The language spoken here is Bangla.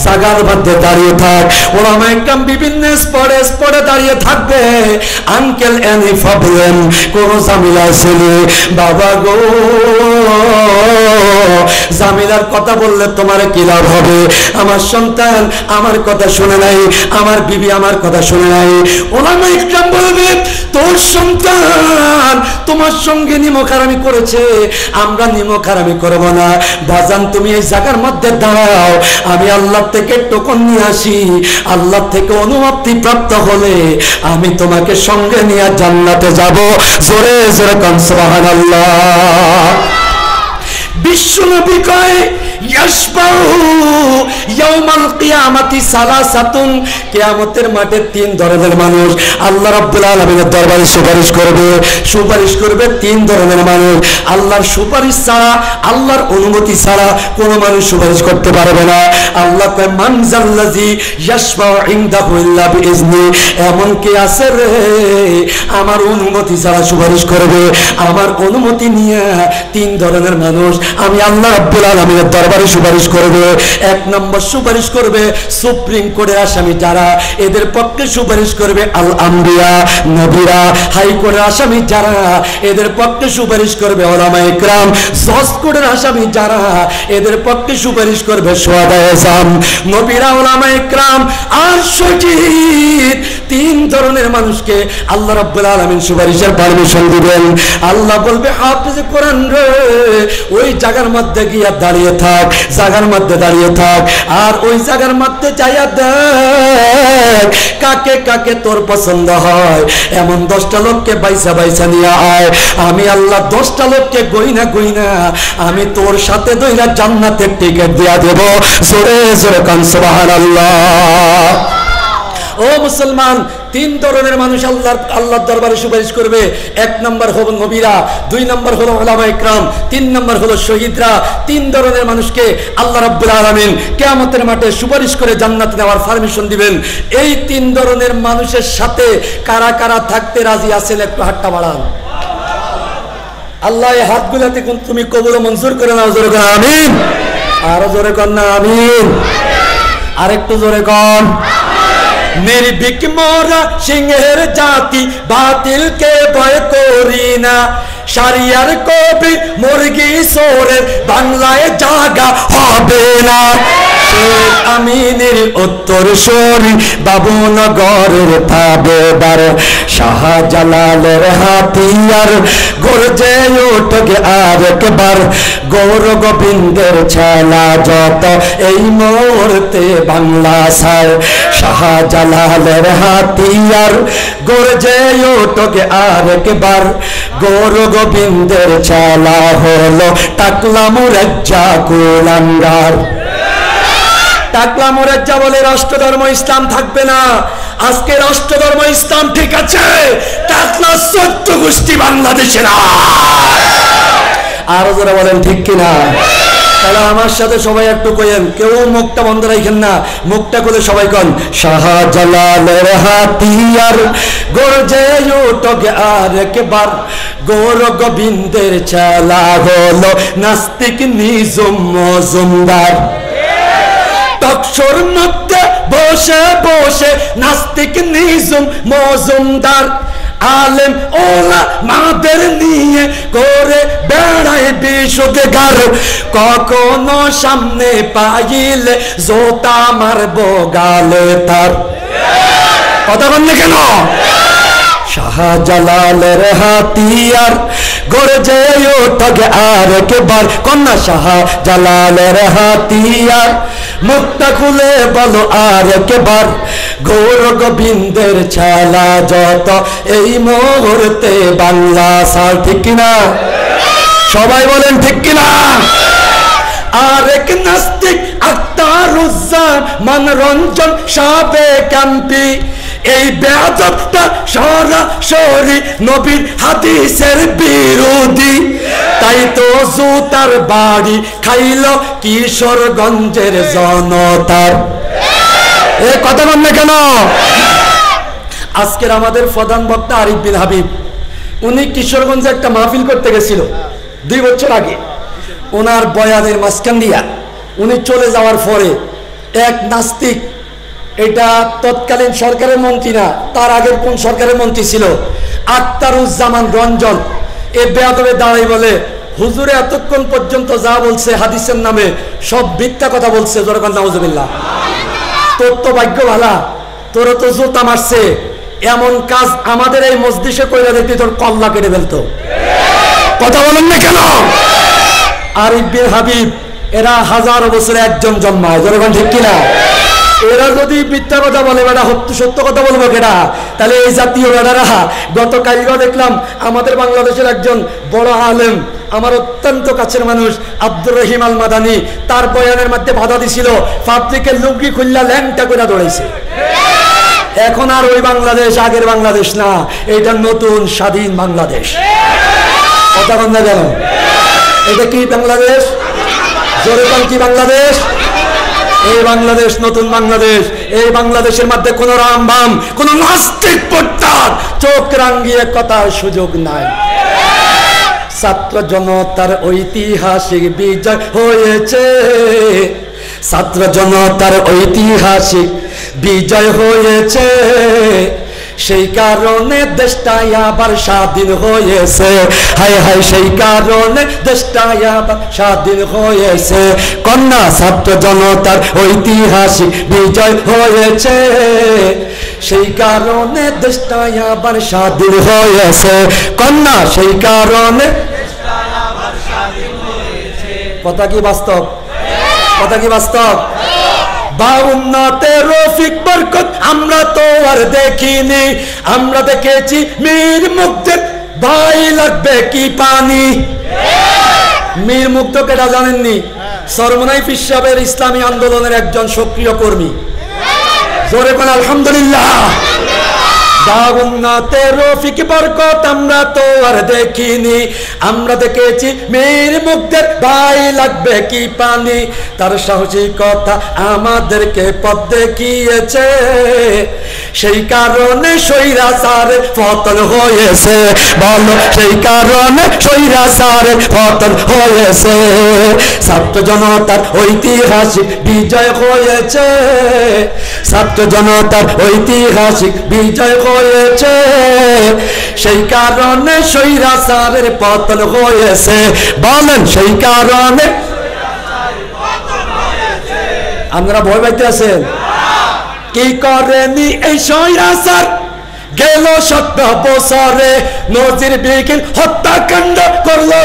জাগার মধ্যে দাঁড়িয়ে থাক, ওলামা একদম বিভিন্ন স্পটে দাঁড়িয়ে থাকবে। আঙ্কেল এনি প্রবলেম, কোন ঝামেলা ছেলে বাবা গো, জামিলার কথা বললে তোমার কি লাভ হবে? আমার সন্তান আমার কথা শুনে নাই, আমার বিবি আমার কথা শুনে নাই। ওলামা একদম বলবে তোর সন্তান তোমার সঙ্গে নিমখারামি করেছে, আমরা নিমখারামি করব না। বাজান তুমি এই জায়গার মধ্যে দাঁড়াও, আমি আল্লাহ থেকে টোকন নিয়ে আসি, আল্লাহ থেকে অনুমতি প্রাপ্ত হলে আমি তোমাকে সঙ্গে নিয়ে জান্নাতে যাব। জোরে জোরে কান সুবহানাল্লাহ। বিশ্বনবী কয় কিয়ামতের মাঠে তিন ধরনের মানুষ আল্লাহ রাব্বুল আলামিনের দরবারে সুপারিশ করবে তিন ধরনের মানুষ। আল্লাহর সুপারিশ ছাড়া, আল্লাহর অনুমতি ছাড়া কোনো মানুষ সুপারিশ করতে পারবে না। আল্লাহ কয় মান জাল্লাযী ইয়াশফাউ ইনদাহু ইল্লা বিইজনি, এমন কে আছে রে আমার অনুমতি ছাড়া সুপারিশ করবে? আমার অনুমতি নিয়ে তিন ধরনের মানুষ আমি আল্লাহ রাব্বুল আলামিনের দরবারে সুপারিশ করবে। এক নম্বর সুপারিশ করবে সুপ্রিম কোর্টের আসামি যারা, এদের পক্ষে সুপারিশ করবে আল আম্বিয়া নবীরা। হাইকোর্টের আসামি যারা, এদের পক্ষে সুপারিশ করবে উলামায়ে কেরাম। জজ কোর্টের আসামি যারা, এদের পক্ষে সুপারিশ করবে শুহাদায়ে আযম নবীরা, উলামায়ে কেরাম আর শহীদ। তিন ধরনের মানুষকে আল্লাহ রাব্বুল আলামিন সুপারিশের পারমিশন দিবেন। আল্লাহ বলবে হাফেজে কোরআন রে ওই জায়গার মধ্যে গিয়া দাঁড়িয়ে থাক, জায়গার মধ্যে দাঁড়িয়ে থাক, আর ওই জায়গার মধ্যে যাইয়া দেখ কাকে কাকে তোর পছন্দ হয়। এমন 10টা লোককে বাইসা নিয়ে আয়, আমি আল্লাহ 10টা লোককে গইনা আমি তোর সাথে দইরা জান্নাতের টিকিট দিয়া দেব। জোরে জোরে কান সুবহানাল্লাহ। ও মুসলমান, তিন ধরনের মানুষ আল্লাহর দরবারে সুপারিশ করবে। এক নম্বর হলো নবীরা, দুই নম্বর হলো উলামায়ে কেরাম, তিন নম্বর হলো শহীদরা। তিন ধরনের মানুষকে আল্লাহ রাব্বুল আলামিন কিয়ামতের মাঠে সুপারিশ করে জান্নাতে নেওয়ার পারমিশন দিবেন। এই তিন ধরনের মানুষের সাথে কারা কারা থাকতে রাজি আছেন একটু হাতটা বাড়ান। আল্লাহ এই হাতগুলোতে তুমি কবুল ও মঞ্জুর করে নাও। জোরে কর আমিন। আরো জোরে কর না আমিন। আরেকটু জোরে কর। নির্ভীক মোরা সিংহের জাতি, বাতিলকে ভয় করি না। শারিয়ার কবি মুরগি সোরের বাংলায় জায়গা হবে না। শেখ আমিনের উত্তর সরি বাবুনগরের তাবেদার, শাহজালালের হাতিয়ার গর্জে ওঠে আরেকবার। গৌর গোবিন্দের ছেলা যত এই মুহূর্তে বাংলা সার, শাহজালালের হাতিয়ার গর্জে ওঠে আরেকবার। গৌর গোবিন্দের ছেলা হলো টাকলা মুরাজ্জা কুলাঙ্গার। টাকলা মুরাজ্জা বলে রাষ্ট্রধর্ম ইসলাম থাকবে না। আজকে রাষ্ট্রধর্ম ইসলাম ঠিক আছে, টাকলা 14 গোষ্ঠী বাংলাদেশে না। আরো যারা বলেন ঠিক কিনা? তাহলে আমার সাথে সবাই একটু কইেন, কেউ মুখটা বন্ধ রাখেন না, মুখটা খুলে সবাই কন শাহজালালের হাতিয়ার গর্জে ওঠে আরেকবার। গৌর গোবিন্দের ছেলা হলো নাস্তিক নিঝুম মজুমদার। টকশোর মধ্যে বসে বসে নাস্তিক নিঝুম মজুমদার আলেম ওলা মাদের নিয়ে করে বেড়ায় বিশুদ্ধার। কখনো সামনে পাইলে জোতা মারবো গালে তার। কথা বললে কেন? শাহজালালের হাতিয়ার গর্জে ওঠে আরেকবার। কন্যা শাহজালালের হাতিয়ার মুখটা খুলে বলো আরেকবার। গৌর গোবিন্দের ছেলা যত এই মুহূর্তে বাংলা সার। ঠিক কিনা? সবাই বলেন ঠিক কিনা? আরেক নাস্তিক আখতারুজ্জামান রঞ্জন সাবেক এমপি, এই বেয়াদবটা সরাসরি নবীর হাদিসের বিরোধী। তাই তো জুতার বাড়ি খাইল কিশোরগঞ্জের জনতার। এ কথা বললে কেন? আজকের আমাদের প্রধান বক্তা আরিফ বিন হাবিব, উনি কিশোরগঞ্জে একটা মাহফিল করতে গেছিল 2 বছর আগে। ওনার বয়ানের মাঝখান দিয়া উনি চলে যাওয়ার পরে এক নাস্তিক, এটা তৎকালীন সরকারের মন্ত্রী না, তার আগের কোন সরকারের মন্ত্রী ছিল, আখতারুজ্জামান রঞ্জন, এ বেয়াদবে দাঁড়াই বলে হুজুরে এতক্ষণ পর্যন্ত যা বলছে হাদিসের নামে সব মিথ্যা কথা বলছে। জোরে নাউজুবিল্লাহ। তোর তো ভাগ্য ভালা, তোর তো জুতা মারছে, এমন কাজ আমাদের এই মসজিদে কইরা দেখতে তোর কল্লা কেটে ফেলতো। কথা বলেন না কেন? আরিফ বিন হাবিব, এরা হাজার বছরে একজন জন্মায়। জোরে ঠিক কিনা? এরা যদি মিথ্যা কথা বলে বেটা, সত্য কথা বলবো কেটা? তাহলে এই জাতীয় বেটারা, গতকালও দেখলাম আমাদের বাংলাদেশের একজন বড় আলেম, আমার অত্যন্ত কাছের মানুষ আব্দুর রহিম আল মাদানী, তার বয়ানের মধ্যে বাধা দিছিল, পাবলিকের লুঙ্গি খুললা ল্যাংটা করে দৌড়াইছে। এখন আর ওই বাংলাদেশ আগের বাংলাদেশ না, এটা নতুন স্বাধীন বাংলাদেশ। কথা বন্ধ গেল? এটা কি বাংলাদেশ? জোরে বল, কি বাংলাদেশ? এই বাংলাদেশ নতুন বাংলাদেশ। এই বাংলাদেশের মধ্যে কোন রামবাম, কোন নাস্তিক পড়তার চোখ রাঙ্গিয়ে কথার সুযোগ নাই। ছাত্র জনতার ঐতিহাসিক বিজয় হয়েছে, ছাত্র জনতার ঐতিহাসিক বিজয় হয়েছে, সেই কারণে দেশটাই আবার স্বাধীন হয়েছে। হায় হায়, সেই কারণে দেশটাই আবার স্বাধীন হয়েছে। কন্যা, ছাত্র জনতার ঐতিহাসিক বিজয় হয়েছে, সেই কারণে দেশটাই আবার স্বাধীন হয়েছে। কন্যা, সেই কারণে কথা কি বাস্তব? কথা কি বাস্তব? 52তে রফিক বরকত আমরা তো আর দেখিনি, আমরা দেখেছি মীর মুগ্ধের ভাই লাগবে কি পানি। মীর মুগ্ধ কেটা জানেননি? সরমনাই পীর সাহেবের ইসলামী আন্দোলনের একজন সক্রিয় কর্মী। জোরে বলেন আলহামদুলিল্লাহ। 52তে রফিক বরকত আমরা তো আর দেখিনি, আমরা দেখেছি মীর মুগ্ধের ভাই লাগবে কি পানি। তার সাহসিকতা আমাদেরকে পথ দেখিয়েছে, সেই কারণে স্বৈরাচারের পতন হয়েছে। বলো, সেই কারণে স্বৈরাচারের পতন হয়েছে। ছাত্র জনতার ঐতিহাসিক বিজয় হয়েছে, ছাত্র জনতার ঐতিহাসিক বিজয় হয়েছে, সেই কারণে স্বৈরাচারের পতন হয়েছে। বলেন, সেই কারণে আপনারা ভয় পাইতে আছেন? কি করেনি এই স্বৈরাচার গেল 17 বছরে, নজির বিহীন হত্যাকাণ্ড করলো